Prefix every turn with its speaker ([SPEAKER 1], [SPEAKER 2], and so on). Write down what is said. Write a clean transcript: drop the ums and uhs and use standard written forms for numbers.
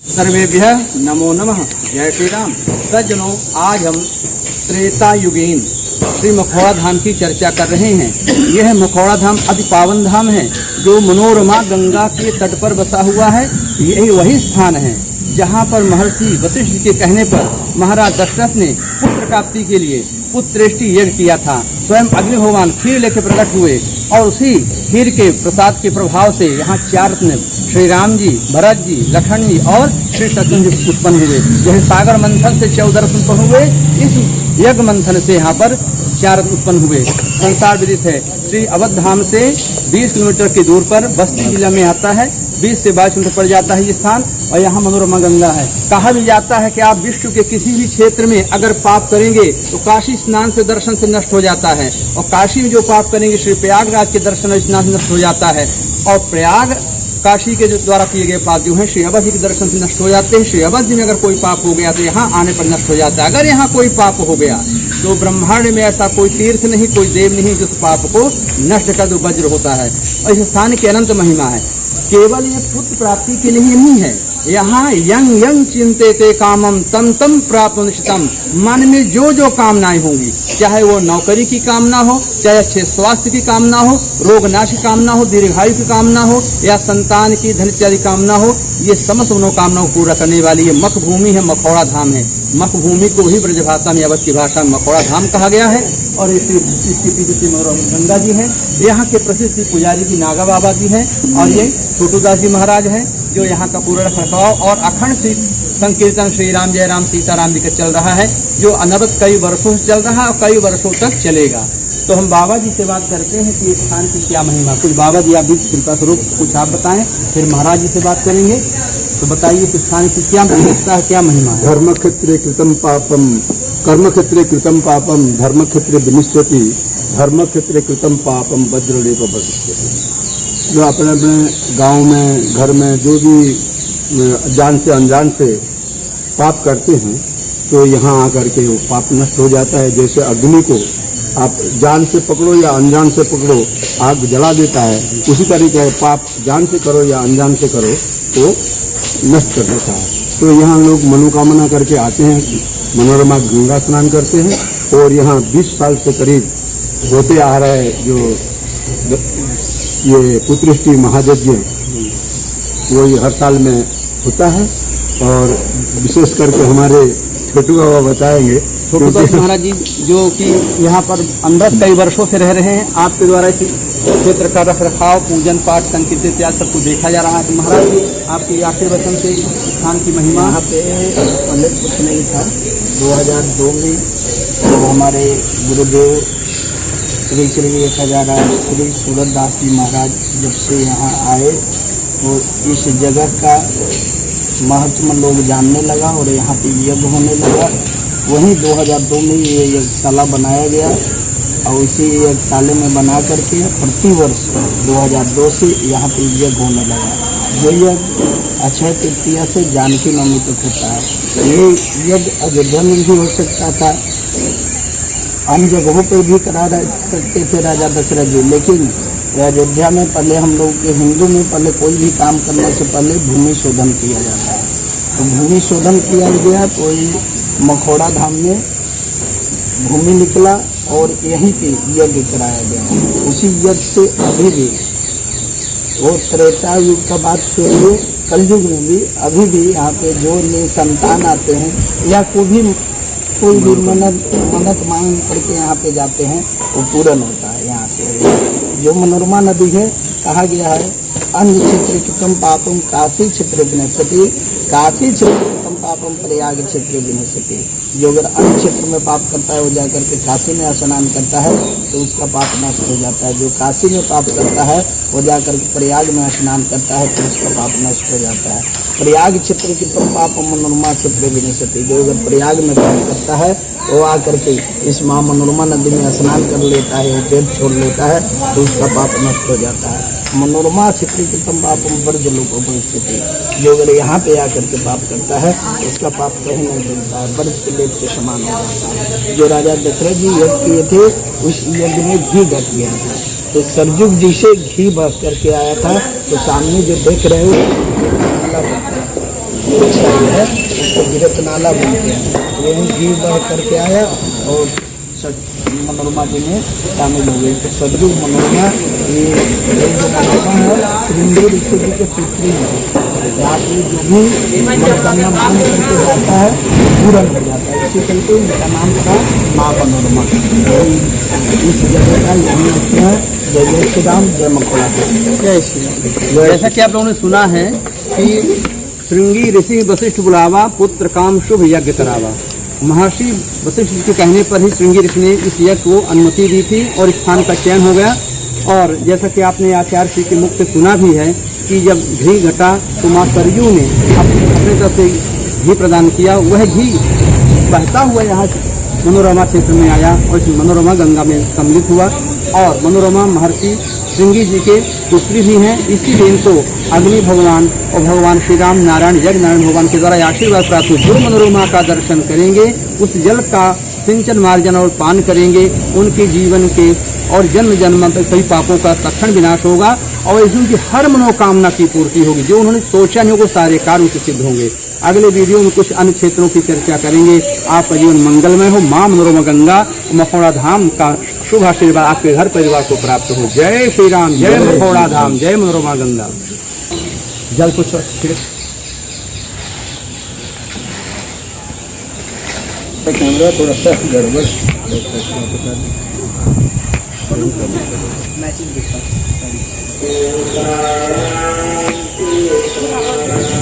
[SPEAKER 1] सर्वेभ्यः नमो नमः। जय श्री राम। सज्जनों, आज हम त्रेता युगीन श्री मखौड़ा धाम की चर्चा कर रहे हैं। यह मखौड़ा धाम अति पावन धाम है जो मनोरमा गंगा के तट पर बसा हुआ है। यही वही स्थान है जहाँ पर महर्षि वशिष्ठ के कहने पर महाराज दशरथ ने पुत्र प्राप्ति के लिए पुत्रेष्टि यज्ञ किया था। स्वयं अग्नि भगवान खीर लेकर प्रकट हुए और उसी खीर के प्रसाद के प्रभाव से यहाँ चार रत्न श्री राम जी, भरत जी, लखन जी और श्री शत्रुघ्न जी उत्पन्न हुए। जैसे सागर मंथन से 14 रत्न उत्पन्न हुए, इस यज्ञ मंथन से यहाँ पर 4 रत्न उत्पन्न हुए। संसार विदित है, श्री अवध धाम से 20 किलोमीटर की दूर पर बस्ती जिला में आता है। 20 से 22 किलोमीटर पड़ जाता है ये स्थान और यहाँ मनोरमा गंगा है। कहा भी जाता है कि आप विश्व के किसी भी क्षेत्र में अगर पाप करेंगे तो काशी स्नान से दर्शन से नष्ट हो जाता है, और काशी में जो पाप करेंगे श्री प्रयागराज के दर्शन स्नान से नष्ट हो जाता है, और प्रयाग काशी के द्वारा किए गए पाप जो है श्री अवध जी के दर्शन से नष्ट हो जाते हैं। श्री अवध जी में अगर कोई पाप हो गया तो यहाँ आने पर नष्ट हो जाता है। अगर यहाँ कोई पाप हो गया तो ब्रह्मांड में ऐसा कोई तीर्थ नहीं, कोई देव नहीं जो उस पाप को नष्ट कर दो वज्र होता है। और इस स्थान की अनंत महिमा है। केवल ये पुत्र प्राप्ति के लिए नहीं है, यहाँ यंग यंग चिंते कामम तम तम प्राप्त निश्चितम। मन में जो जो कामनाएं होंगी, चाहे वो नौकरी की कामना हो, चाहे अच्छे स्वास्थ्य की कामना हो, रोग नाश की कामना हो, दीर्घायु की कामना हो, या संतान की धन इत्यादि कामना हो, ये समस्त मनोकामनाओं को पूरा करने वाली ये मख भूमि है, मखौड़ा धाम है। मख भूमि को ही ब्रजभाषा में, अवध की भाषा में मखौड़ा धाम कहा गया है। और इसके पीछे श्री गंगा जी हैं। यहाँ के प्रसिद्ध पुजारी जी नागा बाबा जी हैं, और ये छोटूदास जी महाराज हैं जो यहाँ का पूरा रखरखाव और अखंड संकीर्तन श्री राम जय राम सीताराम जी का चल रहा है, जो अनवरत कई वर्षों से चल रहा है और कई वर्षों तक चलेगा। तो हम बाबा जी से बात करते हैं कि इस स्थान की क्या महिमा। कुछ बाबा जी आप भी कृपा स्वरूप कुछ आप बताएं, फिर महाराज जी से बात करेंगे। तो बताइए इस स्थान की क्या विशेषता है, क्या महिमा है।
[SPEAKER 2] धर्म क्षेत्रे कृतम पापम कर्म क्षेत्रे कृतम पापम धर्म क्षेत्रे विनिश्चति धर्म क्षेत्रे कृतम पापम वज्रलेप भविष्यति। जो अपने अपने गांव में, घर में जो भी जान से अनजान से पाप करते हैं तो यहाँ आकर के वो पाप नष्ट हो जाता है। जैसे अग्नि को आप जान से पकड़ो या अनजान से पकड़ो, आग जला देता है, उसी तरीके से पाप जान से करो या अनजान से करो तो नष्ट कर देता है। तो यहाँ लोग मनोकामना करके आते हैं, मनोरमा गंगा स्नान करते हैं, और यहाँ 20 साल से करीब होते आ रहा है जो ये पुत्रेष्टि महायज्ञ, वो ये हर साल में होता है। और विशेष करके हमारे छोटू बाबा बताएंगे।
[SPEAKER 1] छोटूदास महाराज जी जो कि यहाँ पर अंदर कई वर्षों से रह रहे हैं, आपके द्वारा इस क्षेत्र का रख रखाव, पूजन पाठ, संकीर्तन इत्यादि सब कुछ देखा जा रहा है। तो महाराज जी आपके आखिरी वचन से स्थान की महिमा।
[SPEAKER 3] यहाँ पे पहले कुछ नहीं था। 2002 में तो हमारे गुरुदेव श्री 1000 श्री सूरतदास जी महाराज जब से यहाँ आए तो इस जगह का महत्व लोग जानने लगा और यहाँ पे यज्ञ होने लगा। वहीं 2002 में ये यज्ञशाला बनाया गया और उसी यज्ञशाला में बना करके प्रतिवर्ष 2002 से यहाँ पे यज्ञ होने लगा। ये यज्ञ अक्षय तृतीया से जानकी नवमी तक होता है। ये यज्ञ अयोध्या में भी हो सकता था, अन्य जगहों पर भी करा सकते थे राजा दशरथ जी, लेकिन अयोध्या में पहले हम लोग के हिंदू में पहले कोई भी काम करने से पहले भूमि शोधन किया जाता है। तो भूमि शोधन किया गया तो मखौड़ा धाम में भूमि निकला और यहीं पे यज्ञ कराया गया। उसी यज्ञ से अभी भी वो त्रेता युग का बात छोड़िए, कलयुग में भी अभी भी यहाँ पे जो संतान आते हैं या कोई भी मन्नत मांग करके यहाँ पे जाते हैं वो पूर्ण होता है। यहाँ पे जो मनोरमा नदी है, कहा गया है अन्य क्षेत्र कृतम पापम काशी क्षेत्र विनश्यति, काशी क्षेत्र कृतम पापम प्रयाग क्षेत्र विनश्यति। जो अगर अन्य क्षेत्र में पाप करता है वो जाकर के काशी में स्नान करता है तो उसका पाप नष्ट हो जाता है। जो काशी में पाप करता है वो जाकर के प्रयाग में स्नान करता है तो उसका पाप नष्ट हो जाता है। प्रयाग क्षेत्र कृतम पापम मनोरमा क्षेत्र विनश्यति। जो अगर प्रयाग में पाप करता है वो आकर के इस माँ मनोरमा नदी में स्नान कर लेता है, पेट छोड़ लेता है तो उसका पाप नष्ट हो जाता है। मनोरमा क्षेत्र कृतम पापम वर्जलोपस्थिति। जो अगर यहाँ पे आकर के पाप करता है उसका पाप कहीं नहीं मिलता है, वर्ज के लेप के समान हो जाता है। जो राजा दशरथ जी यज्ञ किए थे उस यज्ञ में घी घट गया था, तो सरजुग जी से घी बह करके आया था। तो सामने जो देख रहे हो ऊंचाई है, उसको गिरतनाला बोलते हैं। यही घी बह करके आया और मनोरमा जी में शामिल हो गए। तो सदयुग मनोरमा ये जो मनोरमा है श्रृंगी ऋषि जी के पुत्री है। यहाँ पे जो भी मनोकामना मान करके जाता है पूर्ण हो जाता है। इसी चलते इनका नाम था माँ मनोरमा। इस जगह का यही अर्थ है। जय जय श्री राम, जय मखोड़ा।
[SPEAKER 1] जय श्री राम। जैसा कि आप लोगों ने सुना है कि श्रृंगी ऋषि वशिष्ठ बुलावा, पुत्र काम शुभ यज्ञ करावा। महर्षि वशिष्ठ जी के कहने पर ही श्रृंगी ऋषि ने इस यज्ञ को अनुमति दी थी और स्थान का चयन हो गया। और जैसा कि आपने आचार्य श्री के मुख से सुना भी है कि जब घी घटा तो माँ सरयू ने अपने तरफ से घी प्रदान किया। वह घी बहता हुआ यहाँ मनोरमा क्षेत्र में आया और इस मनोरमा गंगा में सम्मिलित हुआ। और मनोरमा महर्षि श्रृंगी जी के पुत्री भी हैं। इसीलिए इनको अग्नि भगवान और भगवान श्री राम नारायण यज्ञ नारायण भगवान के द्वारा आशीर्वाद प्राप्त हुआ। जो मनोरमा का दर्शन करेंगे उस जल का सिंचन मार्जन और पान करेंगे, उनके जीवन के और जन्म जन्म तक सभी पापों का तत्क्षण विनाश होगा और उनकी हर मनोकामना की पूर्ति होगी। जो उन्होंने सोचा नहीं वो सारे कार्य उनसे सिद्ध होंगे। अगले वीडियो में कुछ अन्य क्षेत्रों की चर्चा करेंगे। आपका जीवन मंगलमय हो। माँ मनोरमा गंगा मखौड़ा धाम का शुभ आशीर्वाद आपके घर परिवार को प्राप्त हो। जय श्री राम, जय मखौड़ा धाम, जय मनोरमा गंगा। जल कुछ
[SPEAKER 2] कैमरा थोड़ा सा गड़बड़।
[SPEAKER 3] मैचिंग दिखा